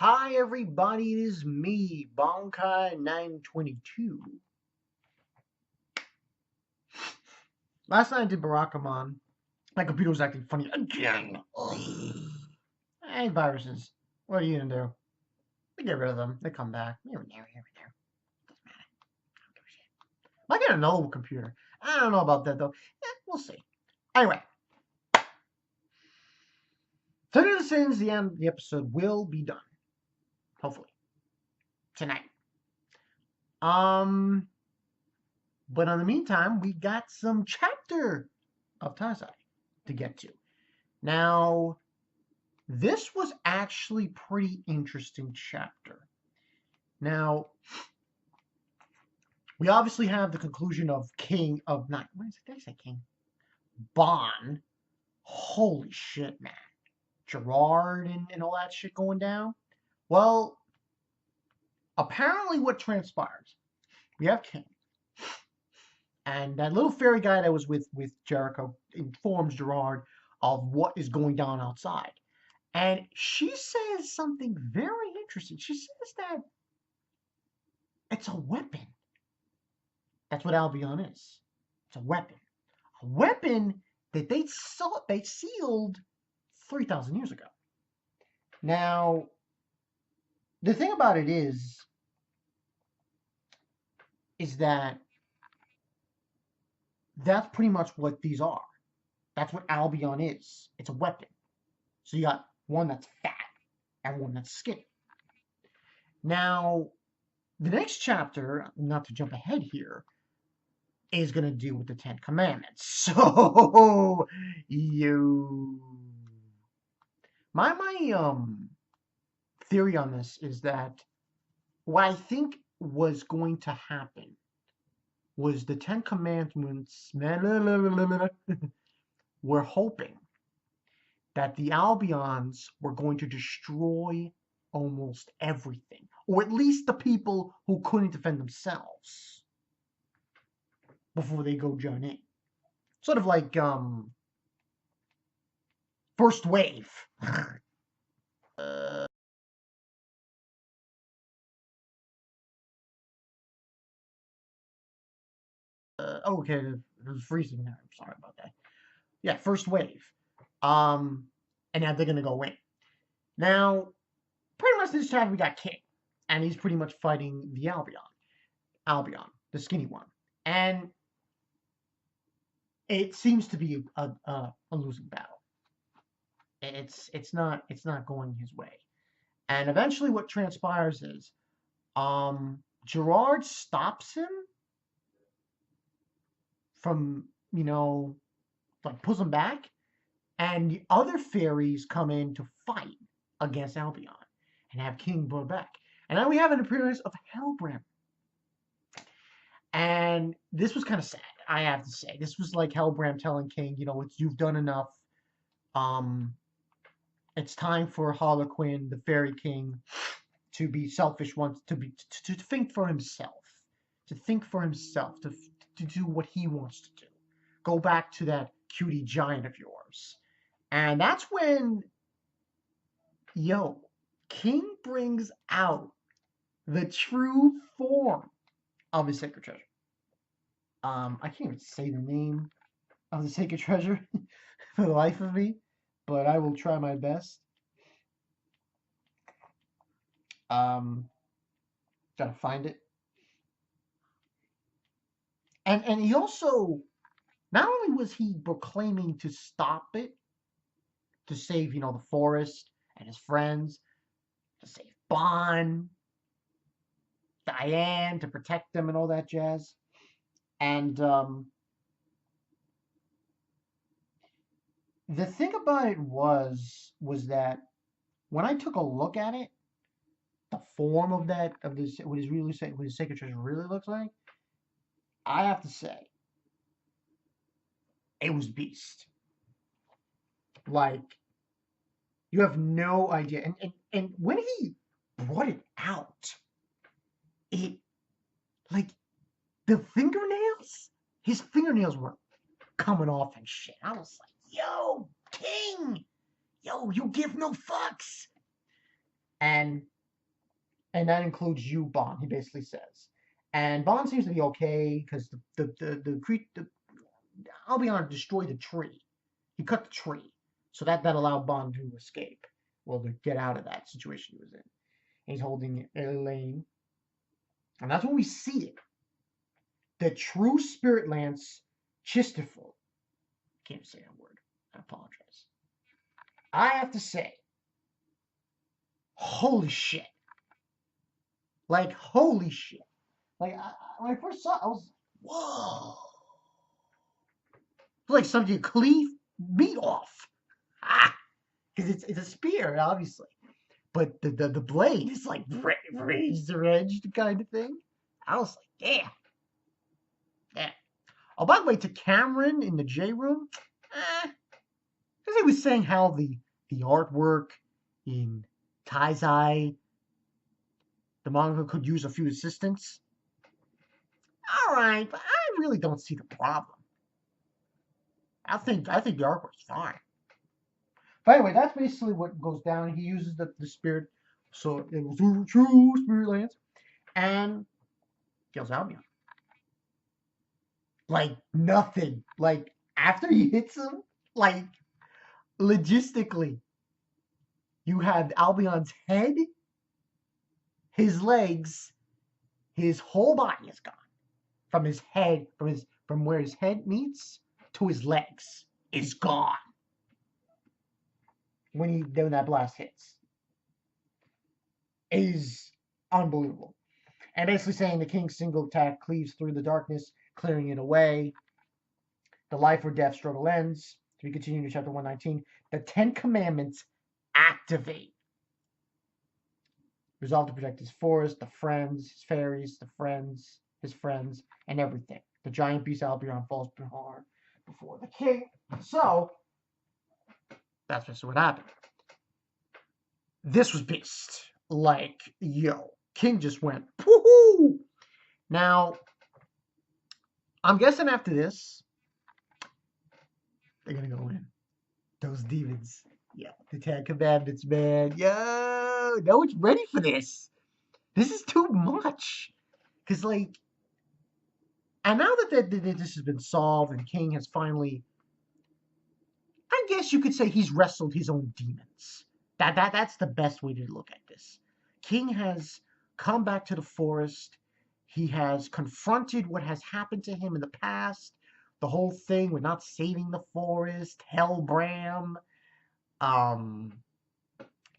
Hi everybody, it is me, Bonkai922. Last night I did Barakamon. My computer was acting funny again. Hey, viruses. What are you gonna do? We get rid of them. They come back. Here and there, here and there. Doesn't matter. I don't give a shit. I get an old computer. I don't know about that though. We'll see. Anyway. Thunder the Sins, the end of the episode will be done. Hopefully. Tonight. But in the meantime, we got some chapter of Taizai to get to. Now, this was actually pretty interesting chapter. Now, we obviously have the conclusion of King of not what is it? Did I say King? Bon. Holy shit, man. Gerard and all that shit going down. Well, apparently what transpires, we have King. And that little fairy guy that was with Jericho informs Gerard of what is going down outside. And she says something very interesting. She says that it's a weapon. That's what Albion is. It's a weapon. A weapon that they sealed 3,000 years ago. Now, the thing about it is that that's pretty much what these are. That's what Albion is. It's a weapon. So you got one that's fat and one that's skinny. Now, the next chapter, not to jump ahead here, is going to deal with the Ten Commandments. So, my theory on this is that what I think was going to happen was the Ten Commandments were hoping that the Albions were going to destroy almost everything, or at least the people who couldn't defend themselves before they go join in. Sort of like first wave. Okay, it was freezing there. I'm sorry about that. Yeah, first wave. And now they're gonna go in. Now, pretty much this time we got King, and he's pretty much fighting the Albion, the skinny one, and it seems to be a losing battle. It's not going his way, and eventually what transpires is, Gerard stops him from like pulls him back, and the other fairies come in to fight against Albion and have King brought back. And now we have an appearance of Hellbrim. And this was kind of sad, I have to say. This was like Hellbrim telling King, you've done enough. It's time for Harlequin, the Fairy King, to be selfish once, to think for himself, to do what he wants to do. Go back to that cutie giant of yours. And that's when, King brings out the true form of his sacred treasure. I can't even say the name of the sacred treasure for the life of me, but I will try my best. Gotta find it. And he also, not only was he proclaiming to stop it, to save, the forest and his friends, to save Bon, Diane, to protect them and all that jazz. And the thing about it was that when I took a look at it, the form of this, what his sacred treasure really looks like, I have to say, it was beast. Like, you have no idea. And when he brought it out, it, like, the fingernails, his fingernails were coming off and shit. I was like, yo, King, yo, you give no fucks. And and that includes you, Bond. He basically says, and Bond seems to be okay because the I'll be honest, destroyed the tree. He cut the tree, so that allowed Bond to escape. Well, to get out of that situation he was in. And he's holding Elaine, and that's when we see it. The true Spirit Lance Chisterful. Can't say that word. I apologize. I have to say, holy shit! Like holy shit! Like when I first saw it, I was whoa! It's like something you cleave meat off. Ah, because it's a spear, obviously, but the blade is like razor edged kind of thing. I was like, damn, damn. Oh, by the way, to Cameron in the J room, because he was saying how the artwork in Taizai, the manga could use a few assistants. All right, but I really don't see the problem. I think the artwork's fine. But anyway, that's basically what goes down. He uses the spirit, so it was true spirit lance, and kills Albion. Like nothing. Like after he hits him, like logistically, you have Albion's head, his legs, his whole body is gone. From his head, from where his head meets to his legs is gone. When that blast hits. Is unbelievable. And basically saying the king's single attack cleaves through the darkness, clearing it away. The life or death struggle ends. To be continued in chapter 119. The 10 Commandments activate. Resolve to protect his forest, the friends, his fairies, his friends, and everything. The giant beast Albion falls before the king. So, that's just what happened. This was beast. Like, yo, king just went, woohoo! Now, I'm guessing after this, they're gonna go in. Those demons. Yeah, the 10 Commandments, man. Yo, no one's ready for this. This is too much. Because, like, and now that this has been solved and King has finally, I guess you could say he's wrestled his own demons. That's the best way to look at this. King has come back to the forest. He has confronted what has happened to him in the past. The whole thing with not saving the forest, Hellbram,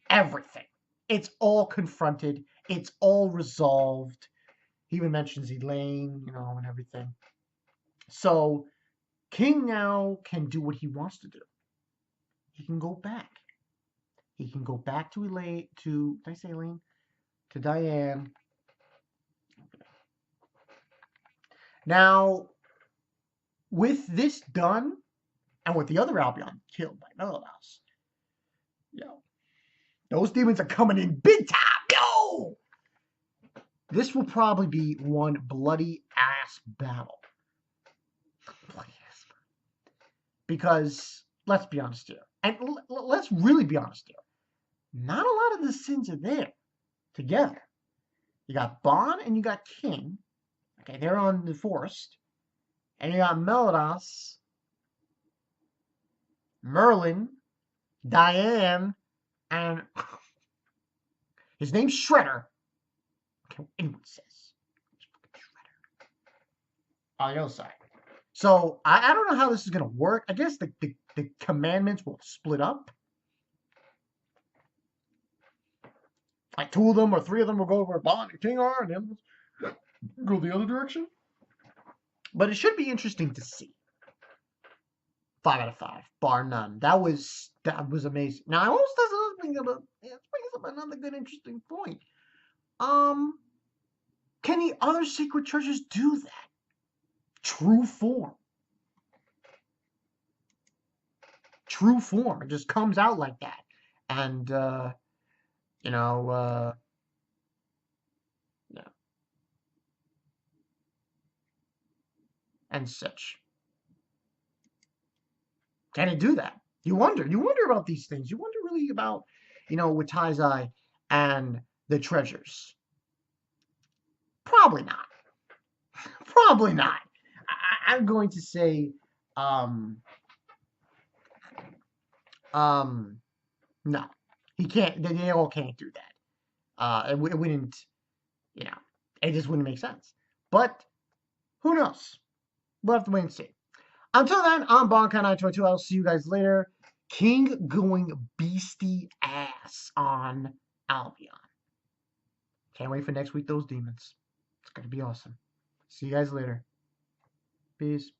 everything. It's all confronted. It's all resolved. He even mentions Elaine, and everything. So King now can do what he wants to do. He can go back. He can go back to Elaine, did I say Elaine? To Diane. Now, with this done, and with the other Albion killed by Meliodas, those demons are coming in big time, yo! This will probably be one bloody ass battle. Bloody ass. Because, let's be honest here, and let's really be honest here, not a lot of the sins are there together. You got Bond and you got King. Okay, they're on the forest. And you got Meliodas, Merlin, Diane, and his name's Shredder. Okay, what anyone says. Shredder. On the other side. So, I don't know how this is going to work. I guess the commandments will split up. Like 2 of them or 3 of them will go where Bond and King are, and the others go the other direction. But it should be interesting to see. 5 out of 5, bar none. That was amazing. Now I almost bring up another good interesting point. Can the other secret treasures do that? True form. True form. It just comes out like that. And and such. Can it do that? You wonder about these things. You wonder really about, with Taizai and the treasures. Probably not. Probably not. I'm going to say, um, um, no. He can't. They all can't do that. It wouldn't. You know, it just wouldn't make sense. But who knows? We'll have to wait and see. Until then, I'm Bonkai922. I'll see you guys later. King going beastie ass on Albion. Can't wait for next week, those demons. It's going to be awesome. See you guys later. Peace.